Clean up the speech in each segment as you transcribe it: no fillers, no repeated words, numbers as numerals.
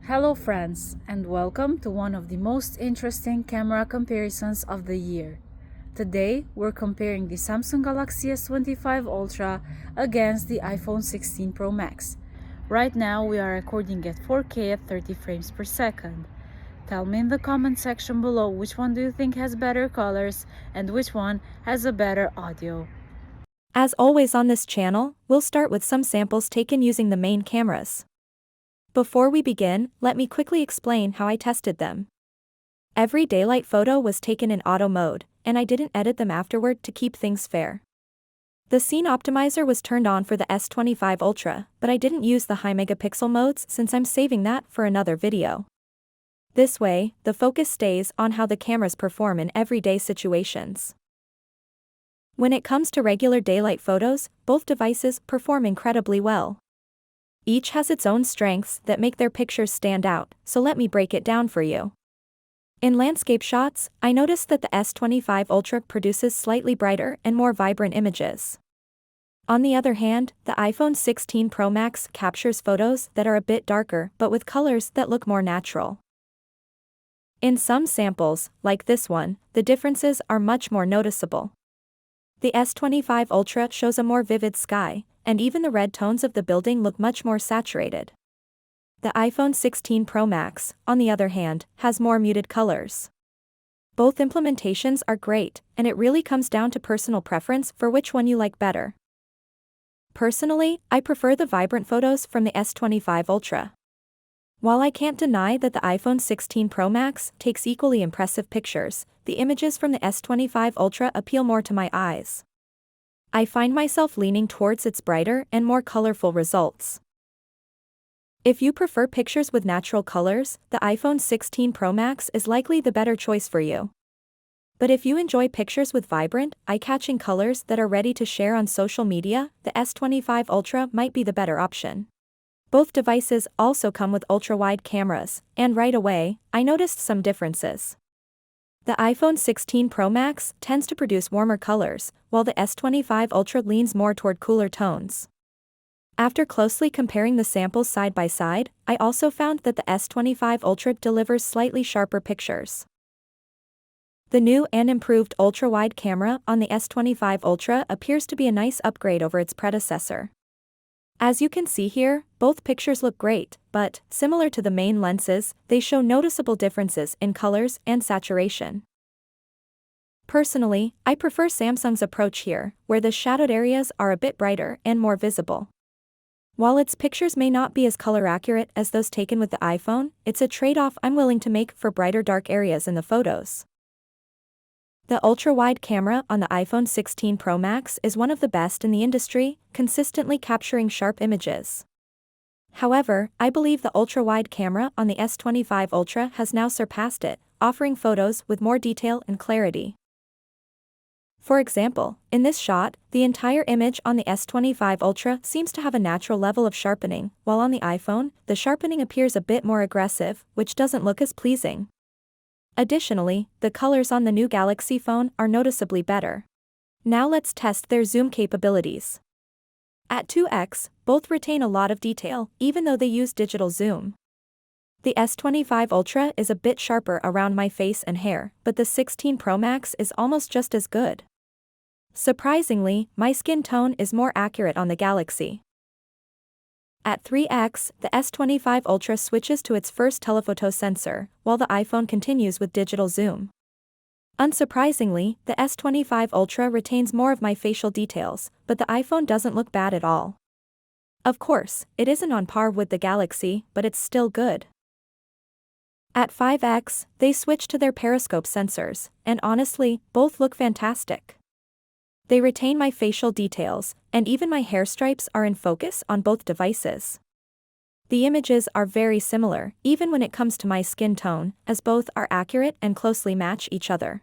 Hello friends, and welcome to one of the most interesting camera comparisons of the year. Today, we're comparing the Samsung Galaxy S25 Ultra against the iPhone 16 Pro Max. Right now, we are recording at 4K at 30 frames per second. Tell me in the comment section below which one do you think has better colors and which one has a better audio. As always on this channel, we'll start with some samples taken using the main cameras. Before we begin, let me quickly explain how I tested them. Every daylight photo was taken in auto mode, and I didn't edit them afterward to keep things fair. The scene optimizer was turned on for the S25 Ultra, but I didn't use the high megapixel modes since I'm saving that for another video. This way, the focus stays on how the cameras perform in everyday situations. When it comes to regular daylight photos, both devices perform incredibly well. Each has its own strengths that make their pictures stand out, so let me break it down for you. In landscape shots, I noticed that the S25 Ultra produces slightly brighter and more vibrant images. On the other hand, the iPhone 16 Pro Max captures photos that are a bit darker but with colors that look more natural. In some samples, like this one, the differences are much more noticeable. The S25 Ultra shows a more vivid sky, and even the red tones of the building look much more saturated. The iPhone 16 Pro Max, on the other hand, has more muted colors. Both implementations are great, and it really comes down to personal preference for which one you like better. Personally, I prefer the vibrant photos from the S25 Ultra. While I can't deny that the iPhone 16 Pro Max takes equally impressive pictures, the images from the S25 Ultra appeal more to my eyes. I find myself leaning towards its brighter and more colorful results. If you prefer pictures with natural colors, the iPhone 16 Pro Max is likely the better choice for you. But if you enjoy pictures with vibrant, eye-catching colors that are ready to share on social media, the S25 Ultra might be the better option. Both devices also come with ultra-wide cameras, and right away, I noticed some differences. The iPhone 16 Pro Max tends to produce warmer colors, while the S25 Ultra leans more toward cooler tones. After closely comparing the samples side by side, I also found that the S25 Ultra delivers slightly sharper pictures. The new and improved ultra-wide camera on the S25 Ultra appears to be a nice upgrade over its predecessor. As you can see here, both pictures look great, but, similar to the main lenses, they show noticeable differences in colors and saturation. Personally, I prefer Samsung's approach here, where the shadowed areas are a bit brighter and more visible. While its pictures may not be as color accurate as those taken with the iPhone, it's a trade-off I'm willing to make for brighter dark areas in the photos. The ultra-wide camera on the iPhone 16 Pro Max is one of the best in the industry, consistently capturing sharp images. However, I believe the ultra-wide camera on the S25 Ultra has now surpassed it, offering photos with more detail and clarity. For example, in this shot, the entire image on the S25 Ultra seems to have a natural level of sharpening, while on the iPhone, the sharpening appears a bit more aggressive, which doesn't look as pleasing. Additionally, the colors on the new Galaxy phone are noticeably better. Now let's test their zoom capabilities. At 2x, both retain a lot of detail, even though they use digital zoom. The S25 Ultra is a bit sharper around my face and hair, but the 16 Pro Max is almost just as good. Surprisingly, my skin tone is more accurate on the Galaxy. At 3x, the S25 Ultra switches to its first telephoto sensor, while the iPhone continues with digital zoom. Unsurprisingly, the S25 Ultra retains more of my facial details, but the iPhone doesn't look bad at all. Of course, it isn't on par with the Galaxy, but it's still good. At 5x, they switch to their periscope sensors, and honestly, both look fantastic. They retain my facial details, and even my hair stripes are in focus on both devices. The images are very similar, even when it comes to my skin tone, as both are accurate and closely match each other.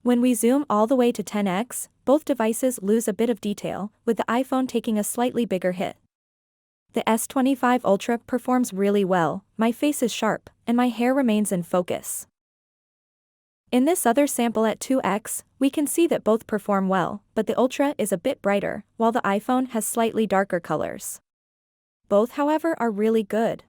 When we zoom all the way to 10x, both devices lose a bit of detail, with the iPhone taking a slightly bigger hit. The S25 Ultra performs really well, my face is sharp, and my hair remains in focus. In this other sample at 2x, we can see that both perform well, but the Ultra is a bit brighter, while the iPhone has slightly darker colors. Both, however, are really good.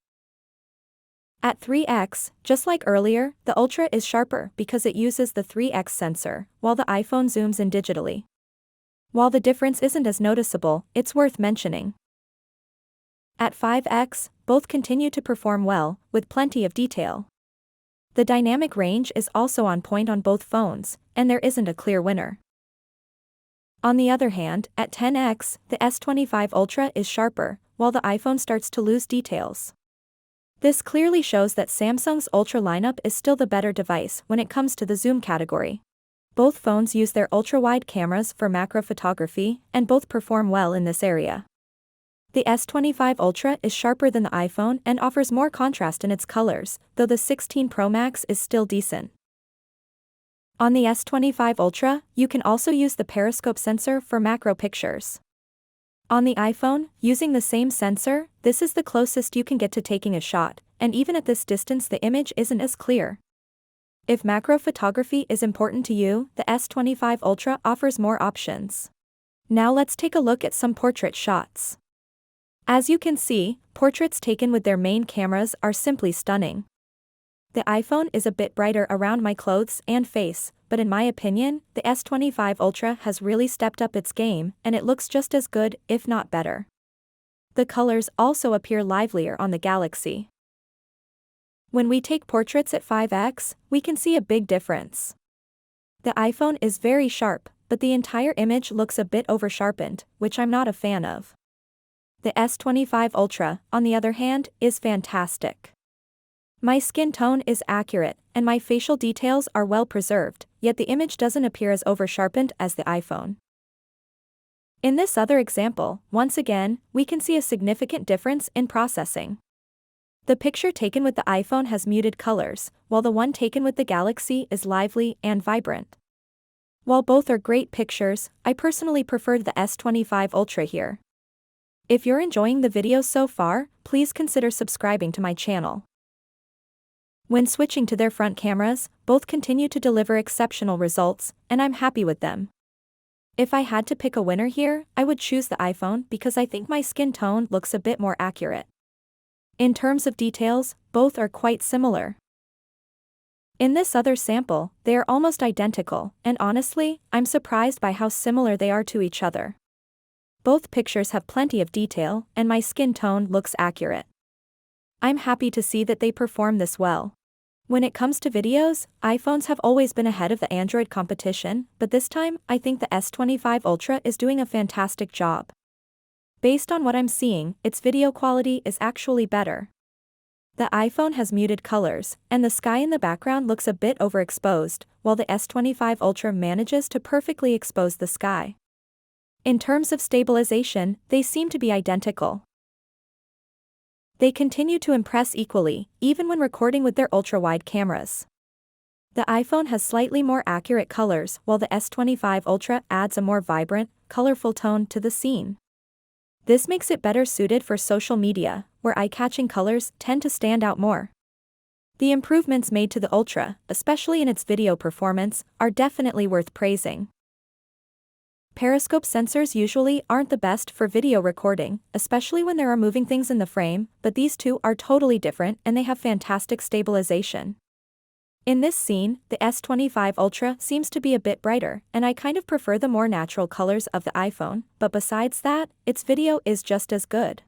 At 3x, just like earlier, the Ultra is sharper because it uses the 3x sensor, while the iPhone zooms in digitally. While the difference isn't as noticeable, it's worth mentioning. At 5x, both continue to perform well, with plenty of detail. The dynamic range is also on point on both phones, and there isn't a clear winner. On the other hand, at 10x, the S25 Ultra is sharper, while the iPhone starts to lose details. This clearly shows that Samsung's Ultra lineup is still the better device when it comes to the zoom category. Both phones use their ultra-wide cameras for macro photography, and both perform well in this area. The S25 Ultra is sharper than the iPhone and offers more contrast in its colors, though the 16 Pro Max is still decent. On the S25 Ultra, you can also use the periscope sensor for macro pictures. On the iPhone, using the same sensor, this is the closest you can get to taking a shot, and even at this distance the image isn't as clear. If macro photography is important to you, the S25 Ultra offers more options. Now let's take a look at some portrait shots. As you can see, portraits taken with their main cameras are simply stunning. The iPhone is a bit brighter around my clothes and face, but in my opinion, the S25 Ultra has really stepped up its game, and it looks just as good, if not better. The colors also appear livelier on the Galaxy. When we take portraits at 5x, we can see a big difference. The iPhone is very sharp, but the entire image looks a bit over-sharpened, which I'm not a fan of. The S25 Ultra, on the other hand, is fantastic. My skin tone is accurate, and my facial details are well preserved, yet the image doesn't appear as over-sharpened as the iPhone. In this other example, once again, we can see a significant difference in processing. The picture taken with the iPhone has muted colors, while the one taken with the Galaxy is lively and vibrant. While both are great pictures, I personally preferred the S25 Ultra here. If you're enjoying the video so far, please consider subscribing to my channel. When switching to their front cameras, both continue to deliver exceptional results, and I'm happy with them. If I had to pick a winner here, I would choose the iPhone because I think my skin tone looks a bit more accurate. In terms of details, both are quite similar. In this other sample, they are almost identical, and honestly, I'm surprised by how similar they are to each other. Both pictures have plenty of detail, and my skin tone looks accurate. I'm happy to see that they perform this well. When it comes to videos, iPhones have always been ahead of the Android competition, but this time, I think the S25 Ultra is doing a fantastic job. Based on what I'm seeing, its video quality is actually better. The iPhone has muted colors, and the sky in the background looks a bit overexposed, while the S25 Ultra manages to perfectly expose the sky. In terms of stabilization, they seem to be identical. They continue to impress equally, even when recording with their ultra-wide cameras. The iPhone has slightly more accurate colors, while the S25 Ultra adds a more vibrant, colorful tone to the scene. This makes it better suited for social media, where eye-catching colors tend to stand out more. The improvements made to the Ultra, especially in its video performance, are definitely worth praising. Periscope sensors usually aren't the best for video recording, especially when there are moving things in the frame, but these two are totally different and they have fantastic stabilization. In this scene, the S25 Ultra seems to be a bit brighter, and I kind of prefer the more natural colors of the iPhone, but besides that, its video is just as good.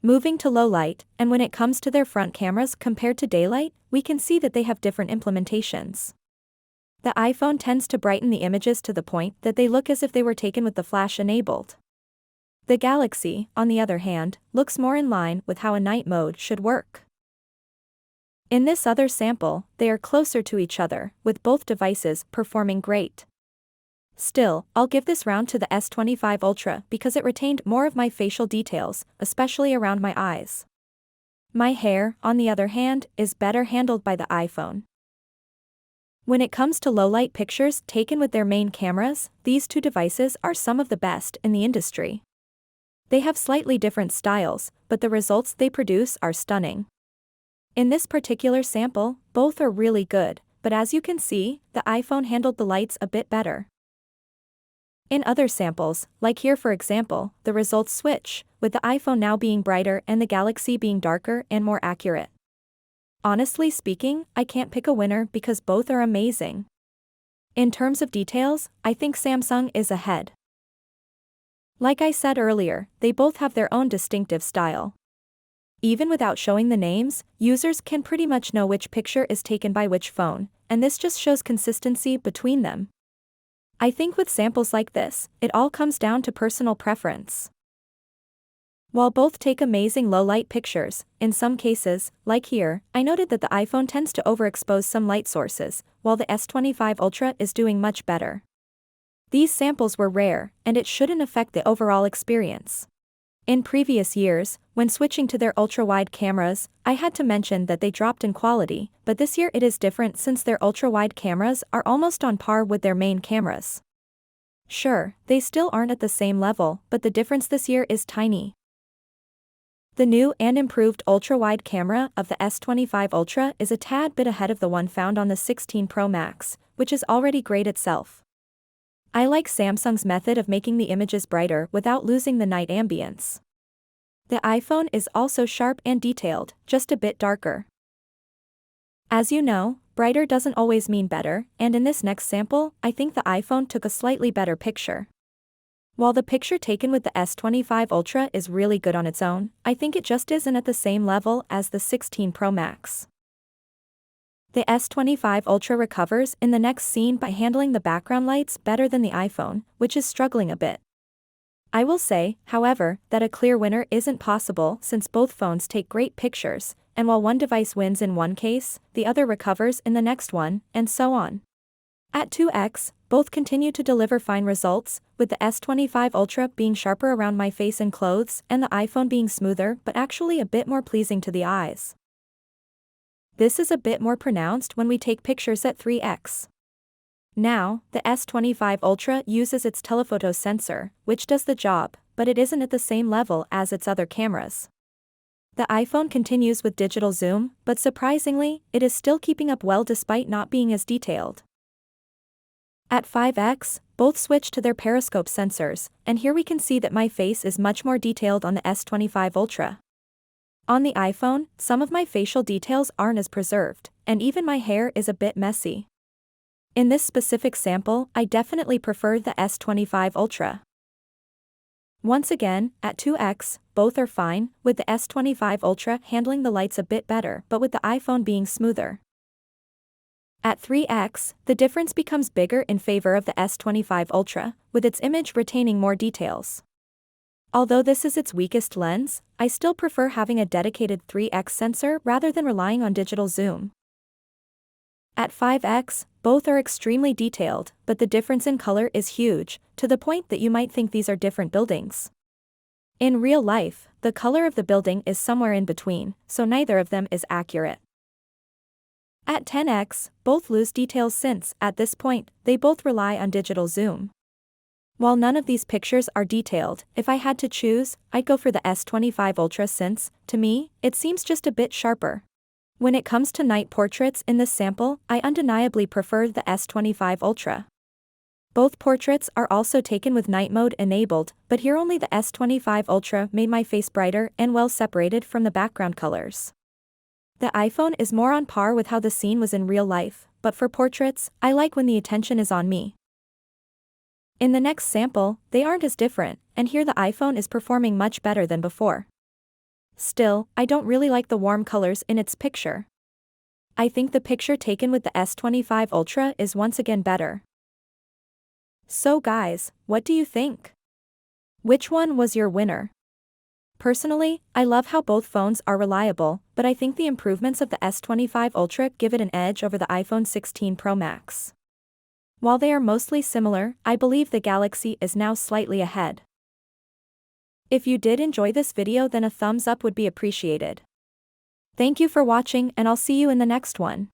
Moving to low light, and when it comes to their front cameras compared to daylight, we can see that they have different implementations. The iPhone tends to brighten the images to the point that they look as if they were taken with the flash enabled. The Galaxy, on the other hand, looks more in line with how a night mode should work. In this other sample, they are closer to each other, with both devices performing great. Still, I'll give this round to the S25 Ultra because it retained more of my facial details, especially around my eyes. My hair, on the other hand, is better handled by the iPhone. When it comes to low-light pictures taken with their main cameras, these two devices are some of the best in the industry. They have slightly different styles, but the results they produce are stunning. In this particular sample, both are really good, but as you can see, the iPhone handled the lights a bit better. In other samples, like here for example, the results switch, with the iPhone now being brighter and the Galaxy being darker and more accurate. Honestly speaking, I can't pick a winner because both are amazing. In terms of details, I think Samsung is ahead. Like I said earlier, they both have their own distinctive style. Even without showing the names, users can pretty much know which picture is taken by which phone, and this just shows consistency between them. I think with samples like this, it all comes down to personal preference. While both take amazing low-light pictures, in some cases, like here, I noted that the iPhone tends to overexpose some light sources, while the S25 Ultra is doing much better. These samples were rare, and it shouldn't affect the overall experience. In previous years, when switching to their ultra-wide cameras, I had to mention that they dropped in quality, but this year it is different since their ultra-wide cameras are almost on par with their main cameras. Sure, they still aren't at the same level, but the difference this year is tiny. The new and improved ultra-wide camera of the S25 Ultra is a tad bit ahead of the one found on the 16 Pro Max, which is already great itself. I like Samsung's method of making the images brighter without losing the night ambience. The iPhone is also sharp and detailed, just a bit darker. As you know, brighter doesn't always mean better, and in this next sample, I think the iPhone took a slightly better picture. While the picture taken with the S25 Ultra is really good on its own, I think it just isn't at the same level as the 16 Pro Max. The S25 Ultra recovers in the next scene by handling the background lights better than the iPhone, which is struggling a bit. I will say, however, that a clear winner isn't possible since both phones take great pictures, and while one device wins in one case, the other recovers in the next one, and so on. At 2x, both continue to deliver fine results, with the S25 Ultra being sharper around my face and clothes and the iPhone being smoother but actually a bit more pleasing to the eyes. This is a bit more pronounced when we take pictures at 3x. Now, the S25 Ultra uses its telephoto sensor, which does the job, but it isn't at the same level as its other cameras. The iPhone continues with digital zoom, but surprisingly, it is still keeping up well despite not being as detailed. At 5x, both switch to their periscope sensors, and here we can see that my face is much more detailed on the S25 Ultra. On the iPhone, some of my facial details aren't as preserved, and even my hair is a bit messy. In this specific sample, I definitely prefer the S25 Ultra. Once again, at 2x, both are fine, with the S25 Ultra handling the lights a bit better but with the iPhone being smoother. At 3x, the difference becomes bigger in favor of the S25 Ultra, with its image retaining more details. Although this is its weakest lens, I still prefer having a dedicated 3x sensor rather than relying on digital zoom. At 5x, both are extremely detailed, but the difference in color is huge, to the point that you might think these are different buildings. In real life, the color of the building is somewhere in between, so neither of them is accurate. At 10x, both lose details since, at this point, they both rely on digital zoom. While none of these pictures are detailed, if I had to choose, I'd go for the S25 Ultra since, to me, it seems just a bit sharper. When it comes to night portraits in this sample, I undeniably prefer the S25 Ultra. Both portraits are also taken with night mode enabled, but here only the S25 Ultra made my face brighter and well separated from the background colors. The iPhone is more on par with how the scene was in real life, but for portraits, I like when the attention is on me. In the next sample, they aren't as different, and here the iPhone is performing much better than before. Still, I don't really like the warm colors in its picture. I think the picture taken with the S25 Ultra is once again better. So guys, what do you think? Which one was your winner? Personally, I love how both phones are reliable, but I think the improvements of the S25 Ultra give it an edge over the iPhone 16 Pro Max. While they are mostly similar, I believe the Galaxy is now slightly ahead. If you did enjoy this video, then a thumbs up would be appreciated. Thank you for watching, and I'll see you in the next one.